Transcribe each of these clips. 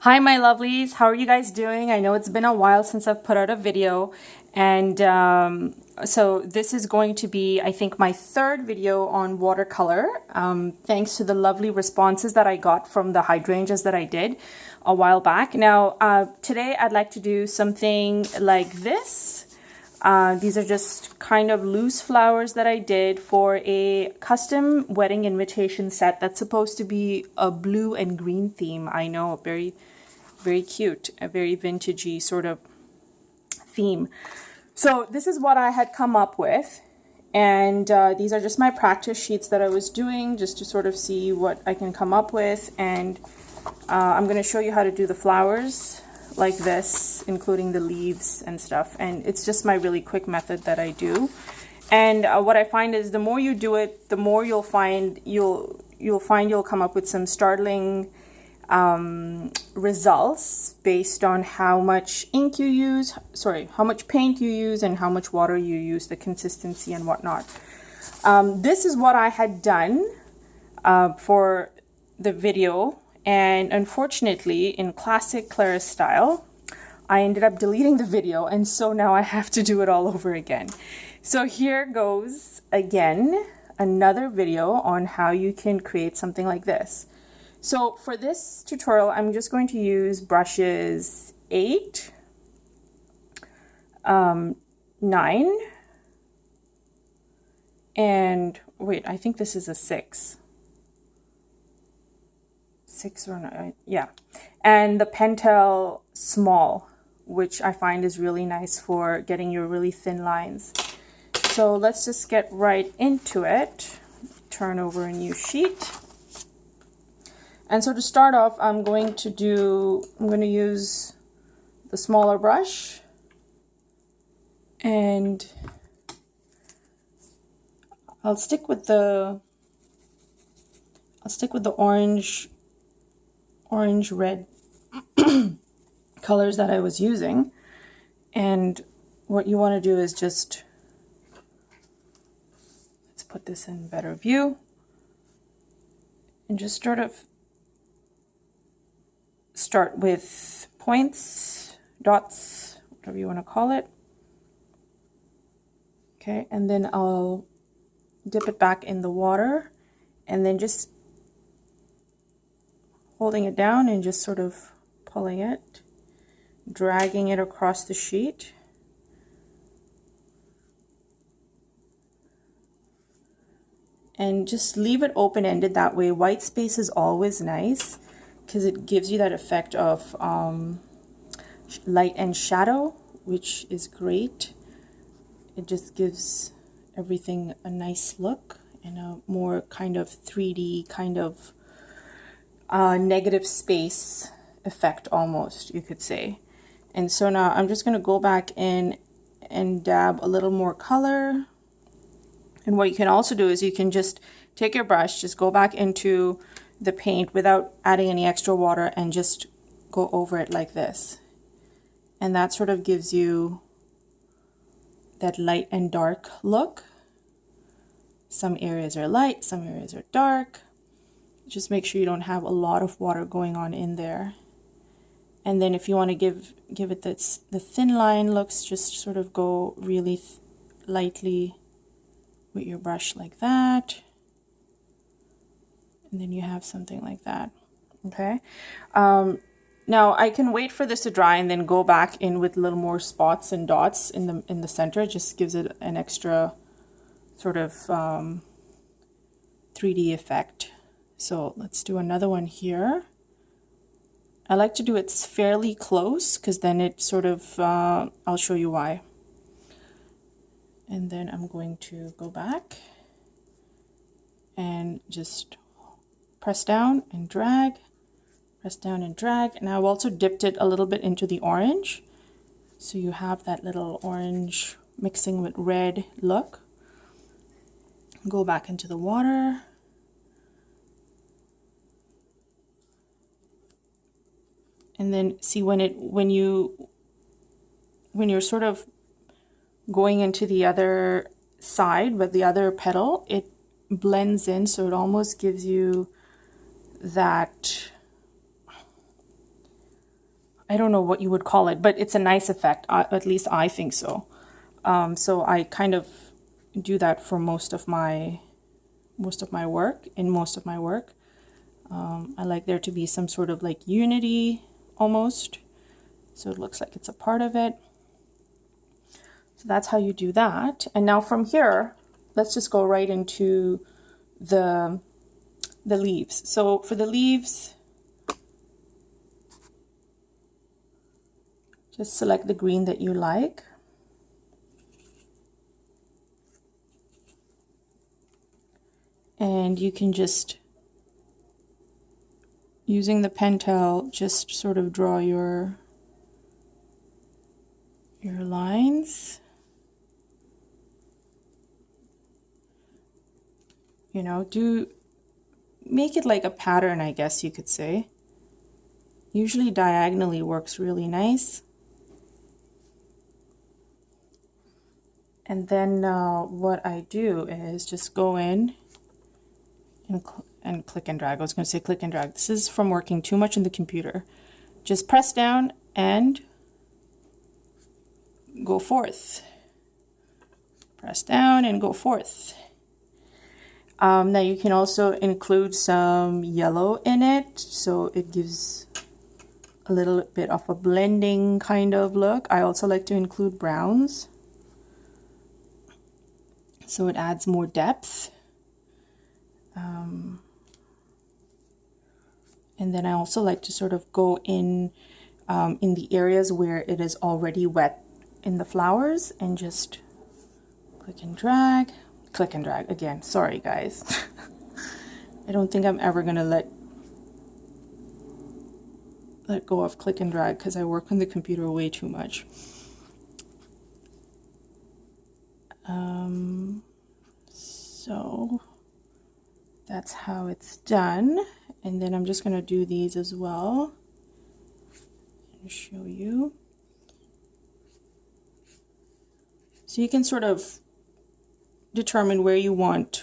Hi, my lovelies. How are you guys doing? I know it's been a while since I've put out a video, and so this is going to be, I think, my third video on watercolor, thanks to the lovely responses that I got from the hydrangeas that I did a while back. Now, today I'd like to do something like this. These are just kind of loose flowers that I did for a custom wedding invitation set that's supposed to be a blue and green theme. I know, very, very cute, a very vintagey sort of theme. So this is what I had come up with. And these are just my practice sheets that I was doing just to sort of see what I can come up with. And I'm going to show you how to do the flowers like this, including the leaves and stuff. And it's just my really quick method that I do. And what I find is the more you do it, the more you'll find you'll come up with some startling results based on how much ink you use, how much paint you use and how much water you use, the consistency and whatnot. This is what I had done for the video. And unfortunately, in classic Clarice style, I ended up deleting the video, and so now I have to do it all over again. So here goes again, another video on how you can create something like this. So for this tutorial, I'm just going to use brushes 8, 9, and wait, I think this is a 6. 6 or 9, yeah, and the Pentel small, which I find is really nice for getting your really thin lines. So let's just get right into it. Turn over a new sheet. And so to start off, I'm going to use the smaller brush, and I'll stick with the orange red colors that I was using. And what you want to do is just, let's put this in better view, and just sort of start with points, dots, whatever you want to call it. Okay, and then I'll dip it back in the water, and then just holding it down and just sort of pulling it, dragging it across the sheet. And just leave it open-ended that way. White space is always nice because it gives you that effect of light and shadow, which is great. It just gives everything a nice look and a more kind of 3D kind of negative space effect almost, you could say. And so now I'm just going to go back in and dab a little more color. And what you can also do is you can just take your brush, just go back into the paint without adding any extra water and just go over it like this. And that sort of gives you that light and dark look. Some areas are light, some areas are dark. Just make sure you don't have a lot of water going on in there. And then if you want to give it the thin line looks, just sort of go really lightly with your brush like that. And then you have something like that. Okay. Now I can wait for this to dry and then go back in with a little more spots and dots in the center. It just gives it an extra sort of 3D effect. So let's do another one here. I like to do it fairly close because then it sort of, I'll show you why. And then I'm going to go back and just press down and drag, press down and drag. And I've also dipped it a little bit into the orange. So you have that little orange mixing with red look. Go back into the water. And then see when you're sort of going into the other side with the other petal, it blends in, so it almost gives you that I don't know what you would call it, but it's a nice effect. At least I think so. So I kind of do that for most of my work. I like there to be some sort of like unity almost, so it looks like it's a part of it. So that's how you do that. And now from here, let's just go right into the leaves. So for the leaves, just select the green that you like. And you can just, using the pentel, just sort of draw your lines. You know, make it like a pattern, I guess you could say. Usually diagonally works really nice. And then what I do is just go in and click and drag. I was going to say click and drag. This is from working too much in the computer. Just press down and go forth. Press down and go forth. Now you can also include some yellow in it, so it gives a little bit of a blending kind of look. I also like to include browns, so it adds more depth. And then I also like to sort of go in the areas where it is already wet in the flowers and just click and drag again. Sorry guys. I don't think I'm ever gonna let go of click and drag because I work on the computer way too much. So that's how it's done. And then I'm just gonna do these as well and show you. So you can sort of determine where you want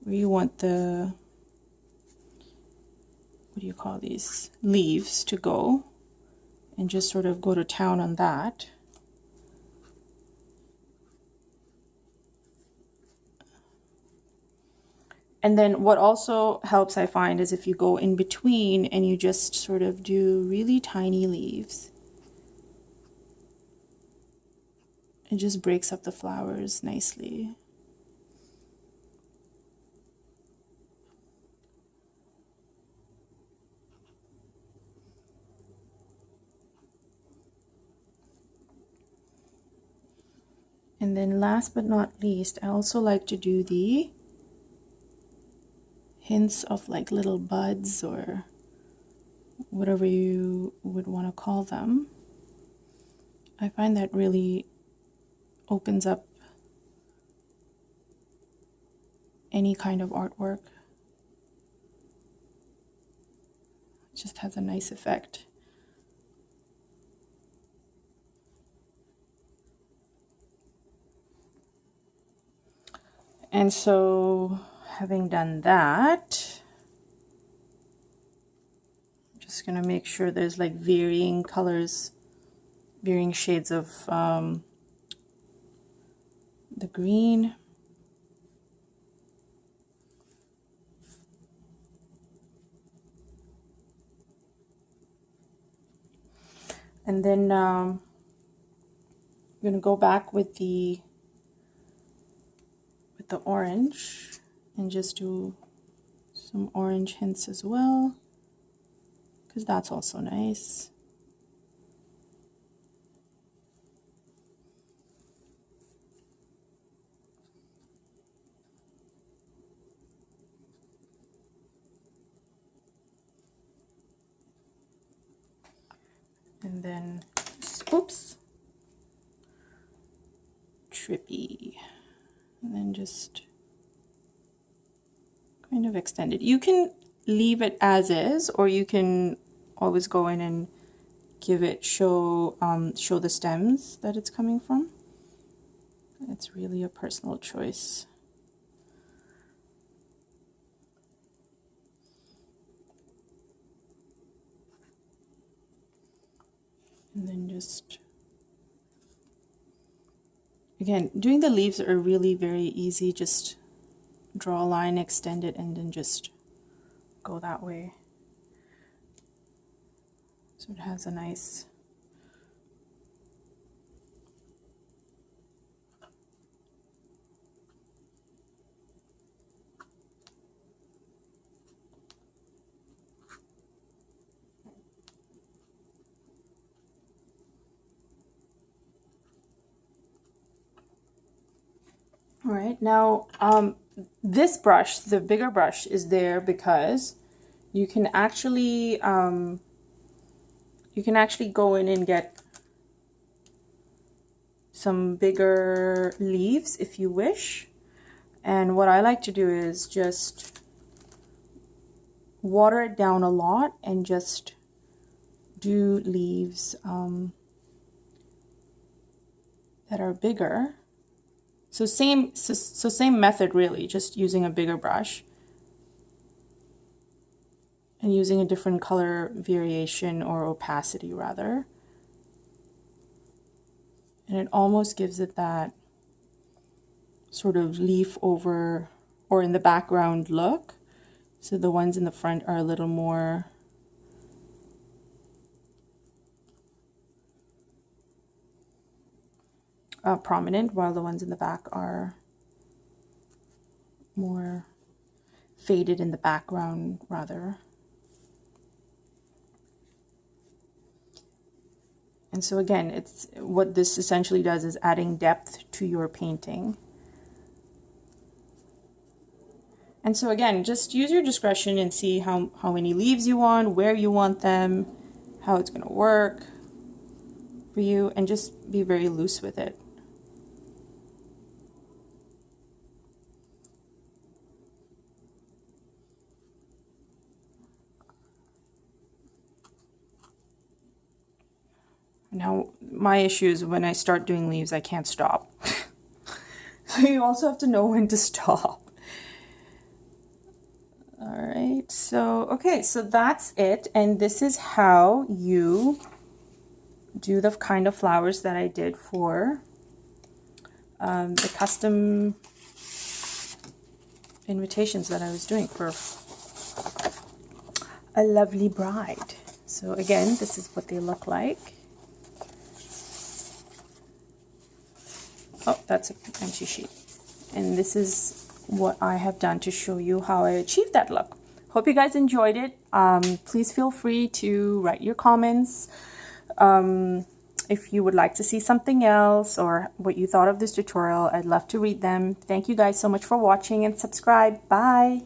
the, what do you call these, leaves to go, and just sort of go to town on that. And then what also helps, I find, is if you go in between and you just sort of do really tiny leaves. It just breaks up the flowers nicely. And then last but not least, I also like to do the hints of like little buds or whatever you would want to call them. I find that really opens up any kind of artwork. It just has a nice effect. And so, having done that, I'm just gonna make sure there's like varying colors, varying shades of the green. And then I'm gonna go back with the orange and just do some orange hints as well, because that's also nice. And then, oops, trippy, and then just kind of extend it. You can leave it as is, or you can always go in and give it show the stems that it's coming from. It's really a personal choice. And then just, again, doing the leaves are really very easy. Just draw a line, extend it, and then just go that way. So it has a nice, all right, now this brush, the bigger brush, is there because you can actually go in and get some bigger leaves if you wish. And what I like to do is just water it down a lot and just do leaves that are bigger. So same method really, just using a bigger brush and using a different color variation or opacity rather. And it almost gives it that sort of leaf over or in the background look. So the ones in the front are a little more prominent, while the ones in the back are more faded in the background rather. And so again, it's what this essentially does is adding depth to your painting. And so again, just use your discretion and see how many leaves you want, where you want them, how it's going to work for you, and just be very loose with it. Now, my issue is when I start doing leaves, I can't stop. So you also have to know when to stop. All right, so, okay, so that's it. And this is how you do the kind of flowers that I did for the custom invitations that I was doing for a lovely bride. So again, this is what they look like. Oh, that's an empty sheet. And this is what I have done to show you how I achieved that look. Hope you guys enjoyed it. Please feel free to write your comments if you would like to see something else or what you thought of this tutorial. I'd love to read them. Thank you guys so much for watching and subscribe. Bye.